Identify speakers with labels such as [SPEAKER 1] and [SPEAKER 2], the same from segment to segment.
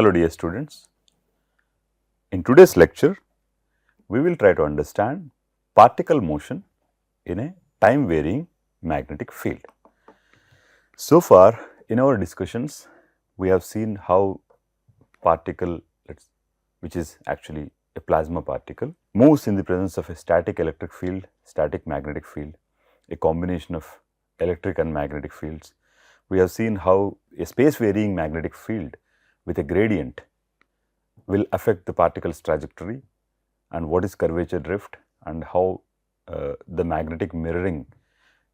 [SPEAKER 1] Hello dear students, in today's lecture we will try to understand particle motion in a time varying magnetic field. So far in our discussions we have seen how particle, which is actually a plasma particle, moves in the presence of a static electric field, static magnetic field, a combination of electric and magnetic fields. We have seen how a space varying magnetic field with a gradient will affect the particle's trajectory and what is curvature drift and how the magnetic mirroring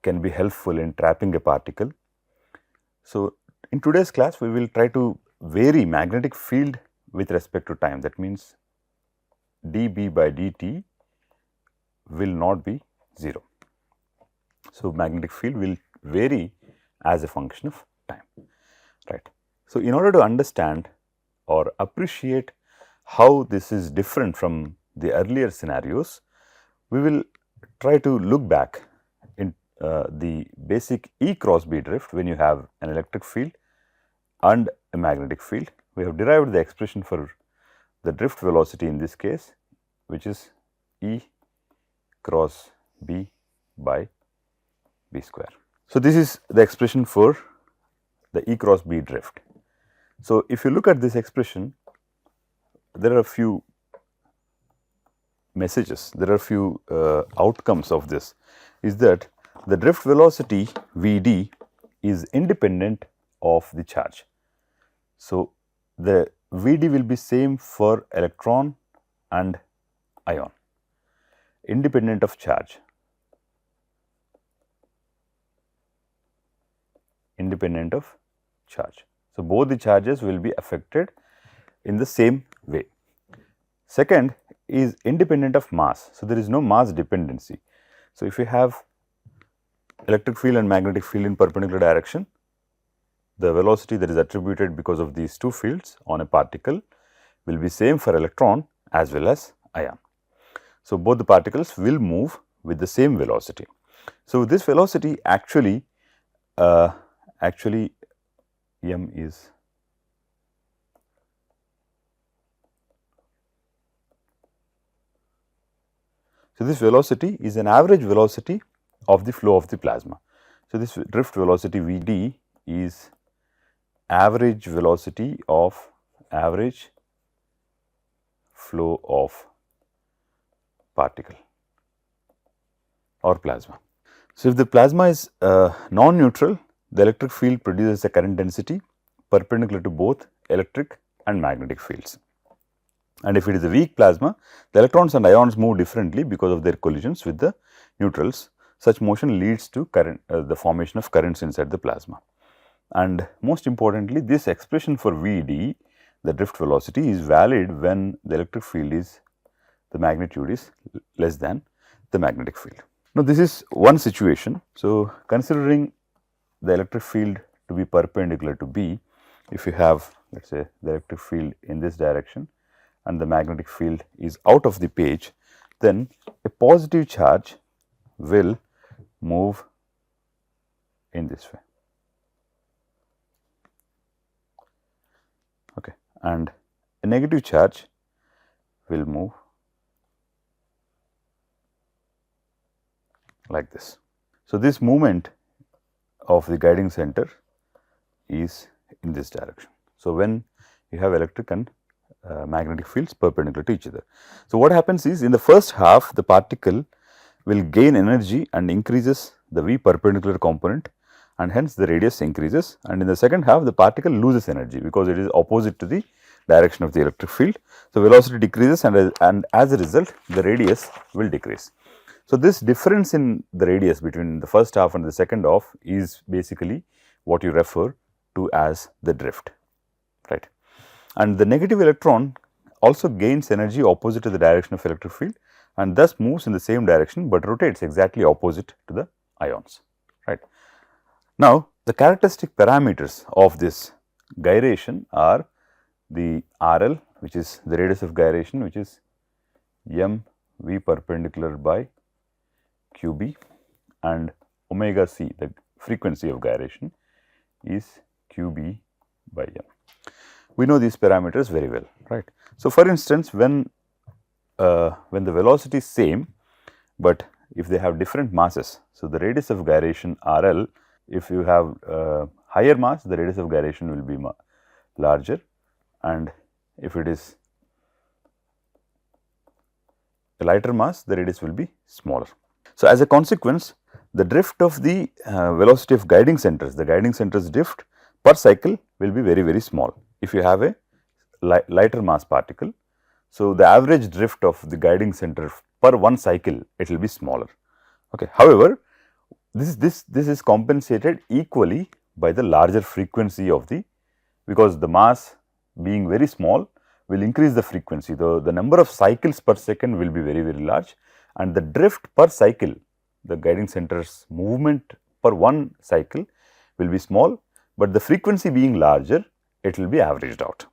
[SPEAKER 1] can be helpful in trapping a particle. So, in today's class we will try to vary magnetic field with respect to time. That means dB by dt will not be 0. So, magnetic field will vary as a function of time, right. So, in order to understand or appreciate how this is different from the earlier scenarios, we will try to look back in the basic E cross B drift when you have an electric field and a magnetic field. We have derived the expression for the drift velocity in this case, which is E cross B by B square. So, this is the expression for the E cross B drift. So, if you look at this expression, there are a few messages, there are a few outcomes of this, is that the drift velocity Vd is independent of the charge. So, the Vd will be same for electron and ion, independent of charge, independent of charge. So, both the charges will be affected in the same way. Second is independent of mass. So, there is no mass dependency. So, if you have electric field and magnetic field in perpendicular direction, the velocity that is attributed because of these two fields on a particle will be same for electron as well as ion. So, both the particles will move with the same velocity. So, this velocity actually m is so this velocity is an average velocity of the flow of the plasma. So, this drift velocity Vd is average velocity of average flow of particle or plasma. So, if the plasma is non-neutral, the electric field produces a current density perpendicular to both electric and magnetic fields. And if it is a weak plasma, the electrons and ions move differently because of their collisions with the neutrals. Such motion leads to current, the formation of currents inside the plasma. And most importantly, this expression for Vd, the drift velocity, is valid when the electric field is, the magnitude is less than the magnetic field. Now, this is one situation. So, considering the electric field to be perpendicular to B, if you have, let us say, the electric field in this direction and the magnetic field is out of the page, then a positive charge will move in this way, okay, and a negative charge will move like this. So, this movement of the guiding center is in this direction. So, when you have electric and magnetic fields perpendicular to each other. So, what happens is, in the first half the particle will gain energy and increases the V perpendicular component, and hence the radius increases, and in the second half the particle loses energy because it is opposite to the direction of the electric field. So, velocity decreases and as a result the radius will decrease. So, this difference in the radius between the first half and the second half is basically what you refer to as the drift, right. And the negative electron also gains energy opposite to the direction of electric field and thus moves in the same direction, but rotates exactly opposite to the ions, right. Now, the characteristic parameters of this gyration are the RL, which is the radius of gyration, which is m V perpendicular by QB, and omega c, the frequency of gyration, is QB by m. We know these parameters very well, right. So, for instance, when the velocity is same, but if they have different masses, so the radius of gyration RL, if you have higher mass, the radius of gyration will be larger, and if it is a lighter mass, the radius will be smaller. So, as a consequence, the drift of the velocity of guiding centers, the guiding centers drift per cycle will be very, very small if you have a lighter mass particle. So, the average drift of the guiding center per one cycle, it will be smaller. Okay. However, this is compensated equally by the larger frequency of the, because the mass being very small will increase the frequency. The number of cycles per second will be very, very large, and the drift per cycle, the guiding center's movement per one cycle will be small, but the frequency being larger, it will be averaged out.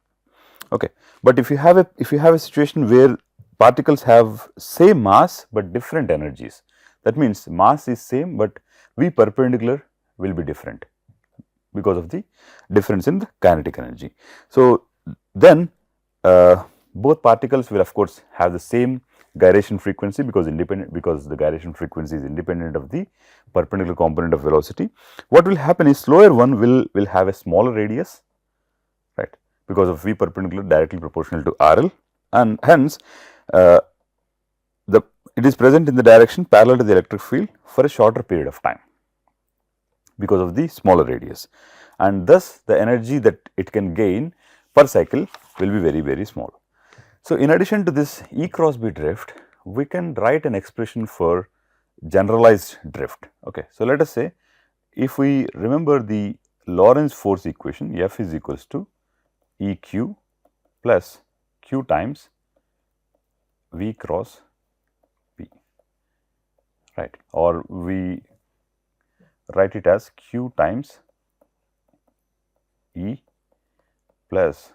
[SPEAKER 1] Okay. But if you have a situation where particles have same mass but different energies, that means mass is same but V perpendicular will be different because of the difference in the kinetic energy. So, then both particles will of course have the same gyration frequency, because the gyration frequency is independent of the perpendicular component of velocity. What will happen is slower one will have a smaller radius, right, because of V perpendicular directly proportional to RL, and hence it is present in the direction parallel to the electric field for a shorter period of time because of the smaller radius, and thus the energy that it can gain per cycle will be very, very small. So, in addition to this E cross B drift, we can write an expression for generalized drift. Okay. So, let us say if we remember the Lorentz force equation, F is equals to EQ plus Q times V cross B, right, or we write it as Q times E plus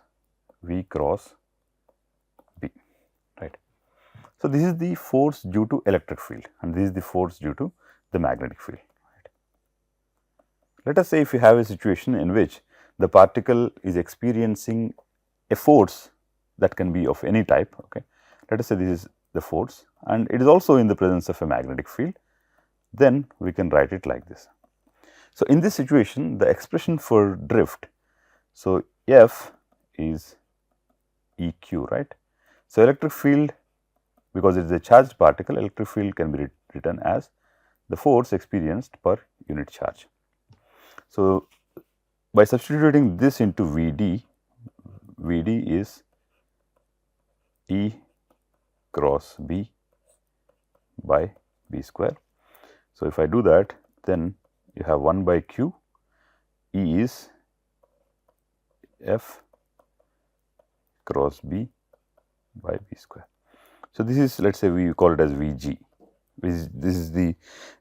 [SPEAKER 1] V cross B, right. So, this is the force due to electric field and this is the force due to the magnetic field, right. Let us say if you have a situation in which the particle is experiencing a force that can be of any type, okay. Let us say this is the force and it is also in the presence of a magnetic field, then we can write it like this. So, in this situation the expression for drift, so F is EQ, right. So, electric field, because it is a charged particle, electric field can be written as the force experienced per unit charge. So, by substituting this into Vd, Vd is E cross B by B square. So, if I do that, then you have 1 by Q, E is F cross B by B square. So, this is, let us say we call it as Vg. This is the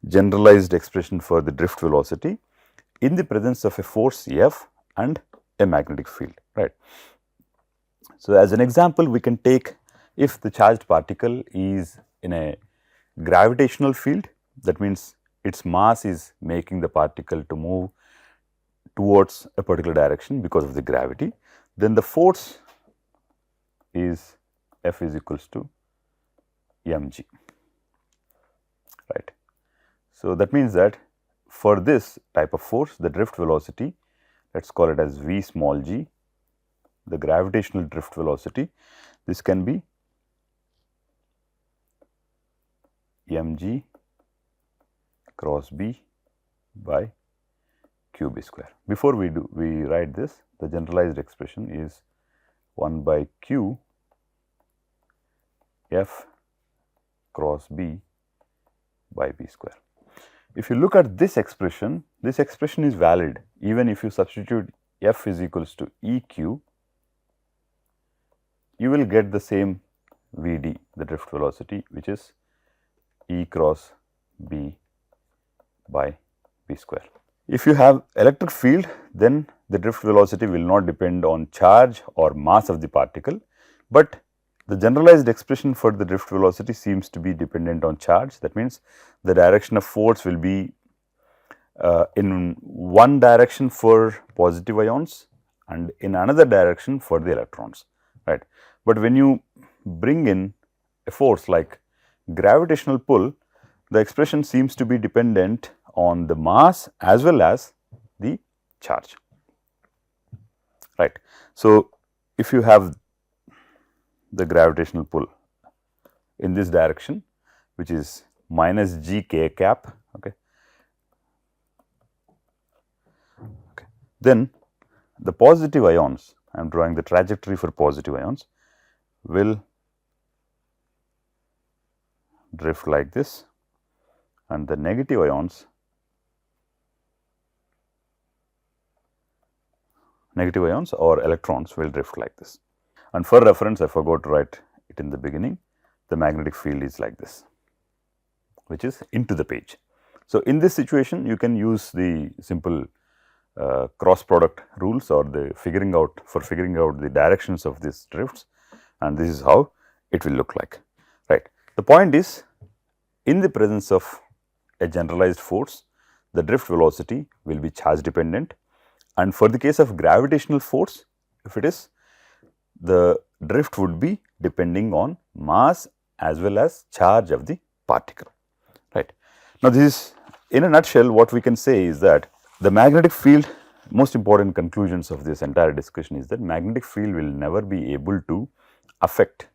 [SPEAKER 1] generalized expression for the drift velocity in the presence of a force F and a magnetic field, right. So, as an example, we can take if the charged particle is in a gravitational field, that means its mass is making the particle to move towards a particular direction because of the gravity, then the force is F is equals to mg, right. So, that means that for this type of force, the drift velocity, let us call it as V small g, the gravitational drift velocity, this can be mg cross B by QB square. Before we write this, the generalized expression is 1 by Q F cross B by B square. If you look at this expression is valid even if you substitute F is equals to EQ, you will get the same Vd, the drift velocity, which is E cross B by B square. If you have electric field, then the drift velocity will not depend on charge or mass of the particle, but the generalized expression for the drift velocity seems to be dependent on charge. That means the direction of force will be in one direction for positive ions and in another direction for the electrons, right. But when you bring in a force like gravitational pull, the expression seems to be dependent on the mass as well as the charge, right. So, if you have the gravitational pull in this direction, which is minus g k cap, okay, then the positive ions, I am drawing the trajectory for positive ions, will drift like this, and the negative ions or electrons will drift like this. And for reference, I forgot to write it in the beginning, the magnetic field is like this, which is into the page. So, in this situation you can use the simple cross product rules or the figuring out the directions of these drifts, and this is how it will look like, right. The point is, in the presence of a generalized force, the drift velocity will be charge dependent, and for the case of gravitational force, if it is, the drift would be depending on mass as well as charge of the particle, right. Now, this is in a nutshell what we can say is that the magnetic field, most important conclusions of this entire discussion is that magnetic field will never be able to affect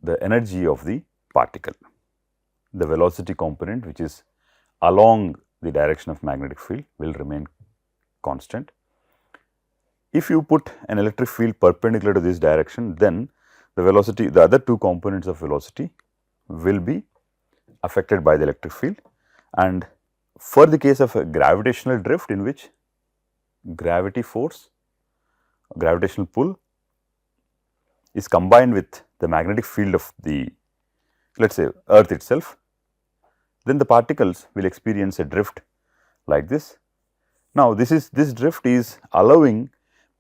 [SPEAKER 1] the energy of the particle. The velocity component, which is along the direction of magnetic field, will remain constant. If you put an electric field perpendicular to this direction, then the velocity, the other two components of velocity will be affected by the electric field. And for the case of a gravitational drift, in which gravity force, gravitational pull is combined with the magnetic field of the, let us say, earth itself, then the particles will experience a drift like this. Now, this drift is allowing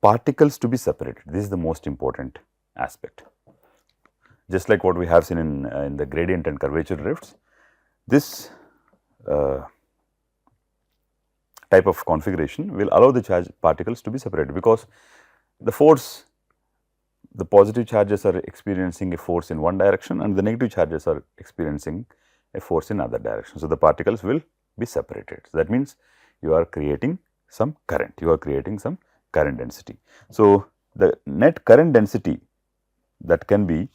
[SPEAKER 1] particles to be separated. This is the most important aspect. Just like what we have seen in the gradient and curvature drifts, this type of configuration will allow the charge particles to be separated, because the force, the positive charges are experiencing a force in one direction and the negative charges are experiencing a force in other direction. So, the particles will be separated. So, that means you are creating some current, density. So, the net current density that can be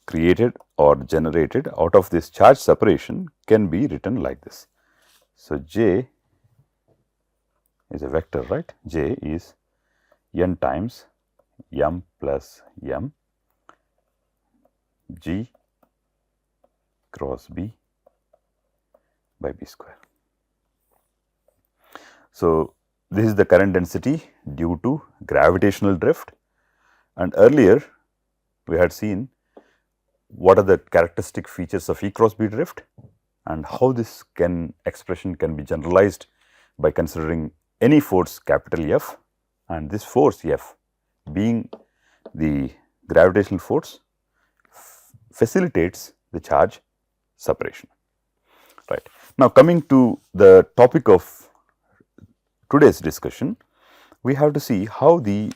[SPEAKER 1] created or generated out of this charge separation can be written like this. So, J is a vector, right. J is n times m plus m G cross B by B square. So, this is the current density due to gravitational drift, and earlier we had seen what are the characteristic features of E cross B drift and how this expression can be generalized by considering any force capital F, and this force F being the gravitational force facilitates the charge separation, right. Now, coming to the topic of today's discussion, we have to see how the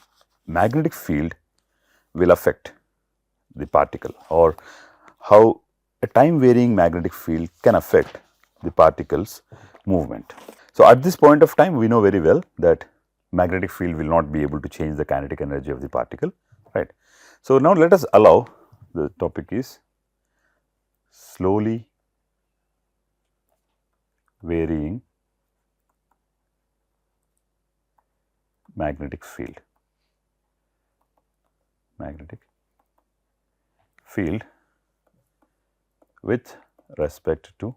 [SPEAKER 1] magnetic field will affect the particle, or how a time varying magnetic field can affect the particle's movement. So, at this point of time, we know very well that magnetic field will not be able to change the kinetic energy of the particle, right. So, now let us allow, the topic is slowly varying magnetic field with respect to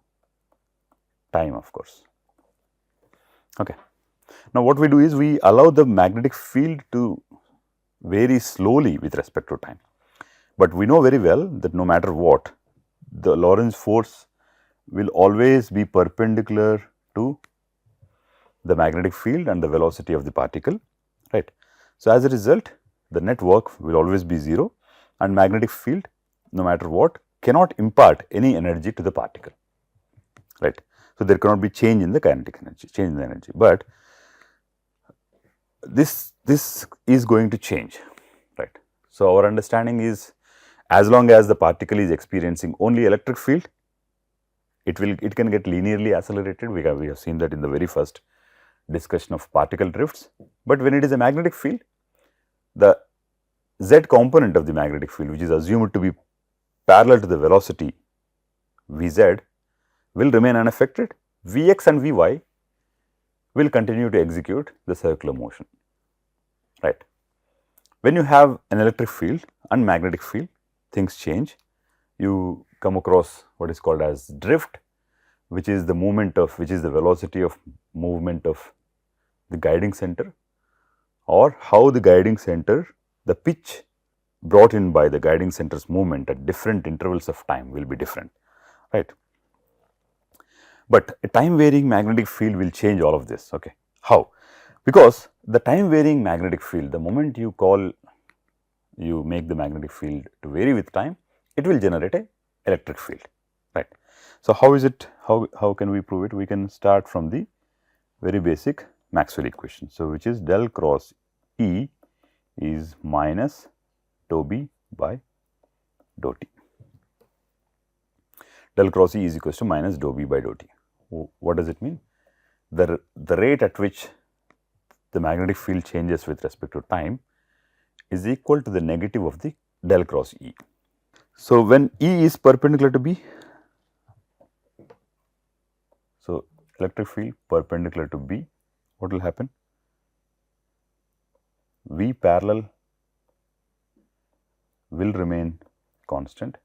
[SPEAKER 1] time, of course. Okay. Now, what we do is we allow the magnetic field to vary slowly with respect to time, but we know very well that no matter what, the Lorentz force will always be perpendicular to the magnetic field and the velocity of the particle, right. So, as a result, the net work will always be 0, and magnetic field, no matter what, cannot impart any energy to the particle, right. So, there cannot be change in the kinetic energy, but this is going to change, right. So, our understanding is as long as the particle is experiencing only electric field, it can get linearly accelerated. We have seen that in the very first discussion of particle drifts. But when it is a magnetic field, the z component of the magnetic field, which is assumed to be parallel to the velocity Vz, will remain unaffected. Vx and Vy will continue to execute the circular motion, right. When you have an electric field and magnetic field, things change. You come across what is called as drift, which is the velocity of movement of the guiding center, or how the guiding center, the pitch brought in by the guiding center's movement at different intervals of time will be different, right. But a time varying magnetic field will change all of this, okay. How? Because the time varying magnetic field, the moment you make the magnetic field to vary with time, it will generate a electric field, right. So, how is it, how can we prove it? We can start from the very basic Maxwell equation. So, which is del cross E is minus dou B by dou T. Del cross E is equals to minus dou B by dou T. What does it mean? The rate at which the magnetic field changes with respect to time is equal to the negative of the del cross E. So, when E is perpendicular to B, so electric field perpendicular to B, what will happen? V parallel will remain constant,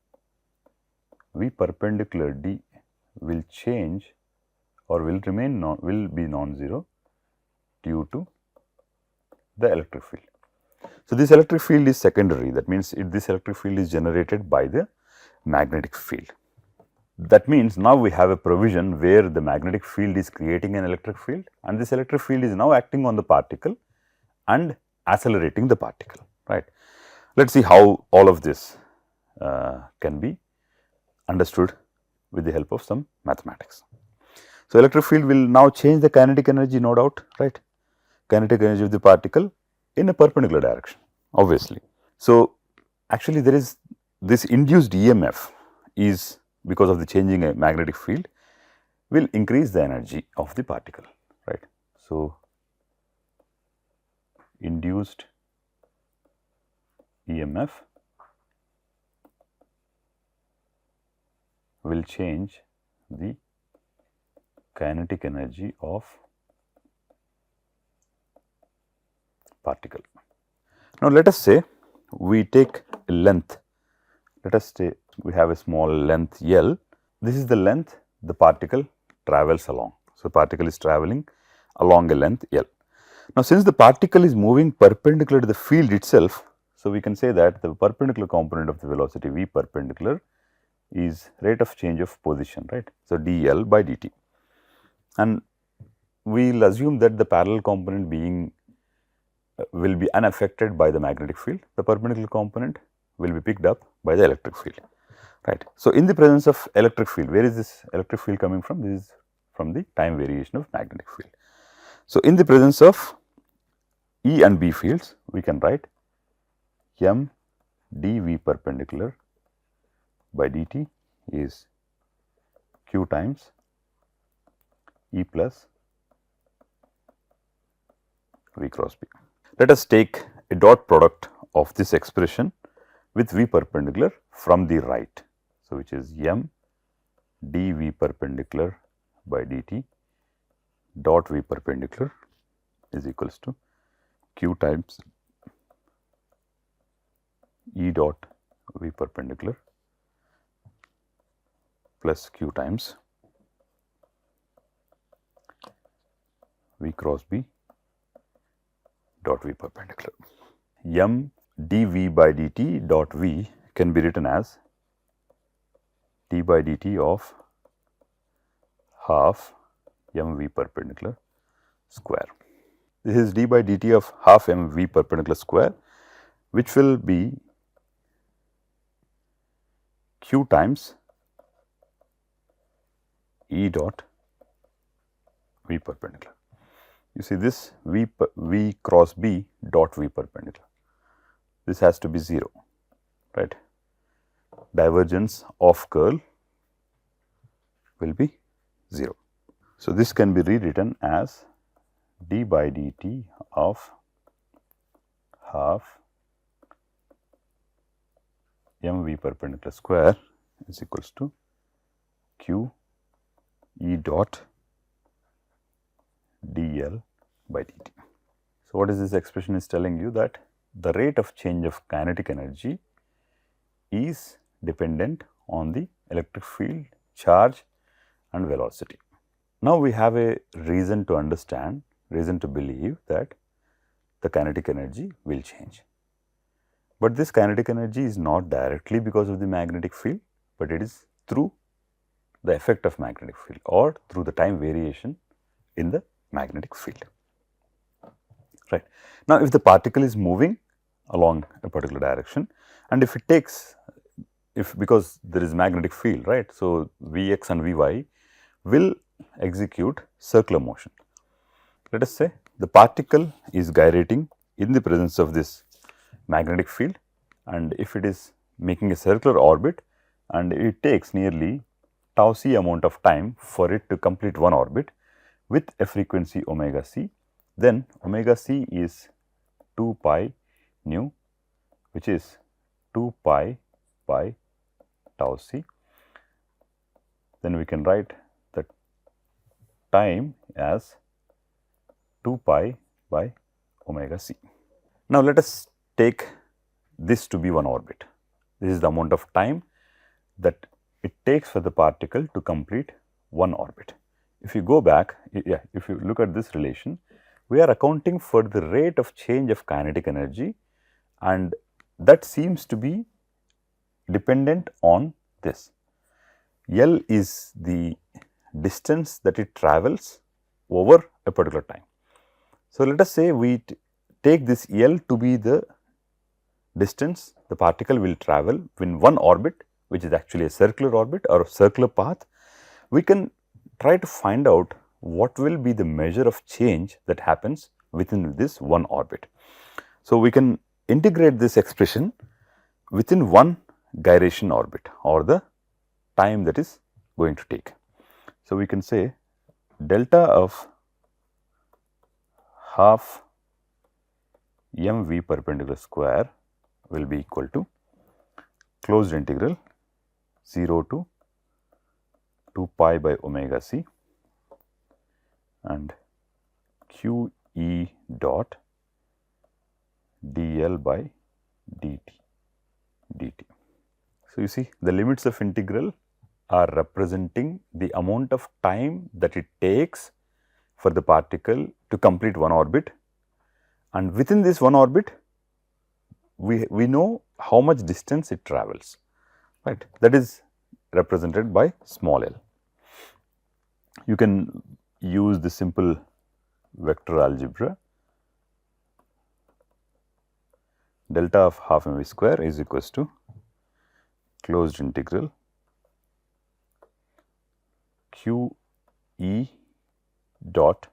[SPEAKER 1] V perpendicular D will change or will be non-zero due to the electric field. So, this electric field is secondary, that means this electric field is generated by the magnetic field. That means now we have a provision where the magnetic field is creating an electric field, and this electric field is now acting on the particle and accelerating the particle, right. Let us see how all of this can be understood with the help of some mathematics. So, electric field will now change the kinetic energy, no doubt, right, kinetic energy of the particle in a perpendicular direction, obviously. So, actually there is this induced EMF is because of the changing a magnetic field will increase the energy of the particle, right. So, induced EMF will change the kinetic energy of particle. Now, let us say we take a length, let us say we have a small length L, this is the length the particle travels along. So, particle is traveling along a length L. Now, since the particle is moving perpendicular to the field itself, so we can say that the perpendicular component of the velocity V perpendicular is rate of change of position, right. So, dl by dt, and we will assume that the parallel component being will be unaffected by the magnetic field, the perpendicular component will be picked up by the electric field, right. So, in the presence of electric field, where is this electric field coming from? This is from the time variation of magnetic field. So, in the presence of E and B fields, we can write m dV perpendicular by dt is q times E plus V cross B. Let us take a dot product of this expression with V perpendicular from the right. So, which is m dV perpendicular by dt dot V perpendicular is equals to q times E dot V perpendicular plus q times V cross B dot V perpendicular. M dV by dt dot V can be written as d by dt of half mv perpendicular square. This is d by dt of half mv perpendicular square, which will be q times E dot V perpendicular. you see this V cross B dot V perpendicular. This has to be 0, right? Divergence of curl will be 0. So, this can be rewritten as d by dt of half mv perpendicular square is equals to q e dot dl by dt. So, what is this expression is telling you? That the rate of change of kinetic energy is dependent on the electric field, charge and velocity. Now, we have a reason to understand, reason to believe that the kinetic energy will change. But this kinetic energy is not directly because of the magnetic field, but it is through the effect of magnetic field or through the time variation in the magnetic field. Right. Now, if the particle is moving along a particular direction and if it takes, because there is magnetic field, right. So, Vx and Vy will execute circular motion. Let us say the particle is gyrating in the presence of this magnetic field, and if it is making a circular orbit and it takes nearly tau c amount of time for it to complete one orbit with a frequency omega c, then omega c is 2 pi nu, which is 2 pi by tau c. Then we can write the time as 2 pi by omega c. Now, let us take this to be one orbit. This is the amount of time that it takes for the particle to complete one orbit. If you go back, if you look at this relation, we are accounting for the rate of change of kinetic energy, and that seems to be dependent on this. L is the distance that it travels over a particular time. So, let us say we take this L to be the distance the particle will travel in one orbit, which is actually a circular orbit or a circular path. We can try to find out what will be the measure of change that happens within this one orbit. So, we can integrate this expression within one gyration orbit or the time that is going to take. So, we can say delta of half mv perpendicular square will be equal to closed integral 0 to 2 pi by omega c and q e dot dl by dt. So, you see the limits of integral are representing the amount of time that it takes for the particle to complete one orbit, and within this one orbit we know how much distance it travels, right. That is represented by small l. You can use the simple vector algebra. Delta of half mv square is equals to closed integral q e dot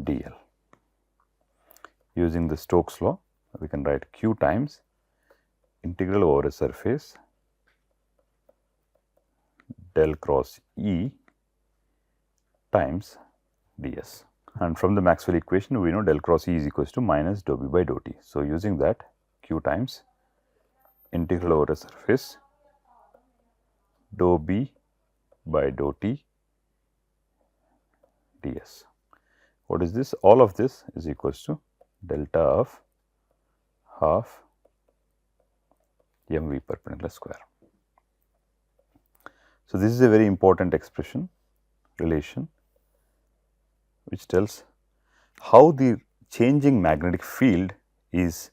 [SPEAKER 1] dl. Using the Stokes law, we can write q times integral over a surface del cross E times ds. And from the Maxwell equation, we know del cross E is equals to minus dou b by dou t. So, using that, q times integral over a surface dou b by dou t ds. What is this? All of this is equals to delta of half mv perpendicular square. So, this is a very important expression relation which tells how the changing magnetic field is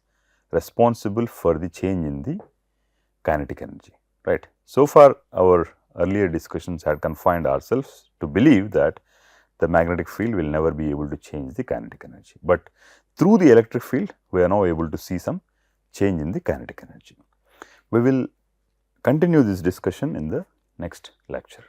[SPEAKER 1] responsible for the change in the kinetic energy, right. So far our earlier discussions had confined ourselves to believe that the magnetic field will never be able to change the kinetic energy, but through the electric field we are now able to see some change in the kinetic energy. We will continue this discussion in the next lecture.